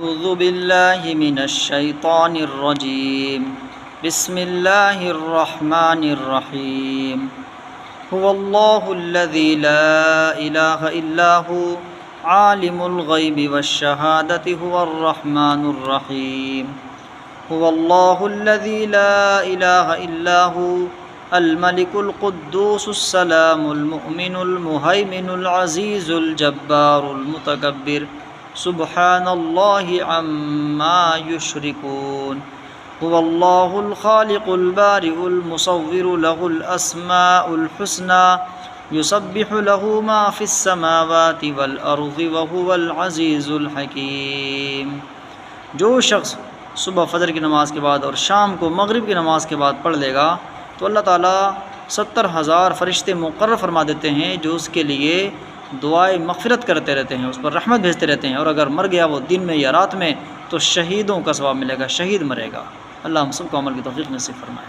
अऊज़ु बिल्लाहि मिनश शैतानिर रजीम। बिस्मिल्लाहिर रहमानिर रहीम। हुवल्लाहुल्लज़ी ला इलाहा इल्ला हु आलिमुल ग़ैबि वश्शहादति हुवर रहमानुर रहीम। हुवल्लाहुल्लज़ी ला इलाहा इल्ला हु अल मलिकुल कुद्दूसुस सलामुल मुअमिनुल मुहैमिनुल अज़ीज़ुल जब्बारुल मुतकब्बिर सुब्हानल्लाहि अम्मा युश्रिकून। हुवल्लाहुल खालिकुल बारिउल मुसव्विरु लहुल अस्माउल हुस्ना युसब्बिहु लहु मा फिस समावाति वल अर्ज़ि व हुवल अज़ीज़ुल हकीम। जो शख्स सुबह फ़जर की नमाज़ के बाद और शाम को मगरिब की नमाज़ के बाद पढ़ लेगा तो अल्लाह ताला 70,000 फ़रिश्ते मुक़र्रर फरमा देते हैं जो उसके लिए दुआए मग़फ़िरत करते रहते हैं, उस पर रहमत भेजते रहते हैं। और अगर मर गया वो दिन में या रात में तो शहीदों का सवाब मिलेगा, शहीद मरेगा। अल्लाह हम सबको अमल की तौफ़ीक़ नसीब फरमाए।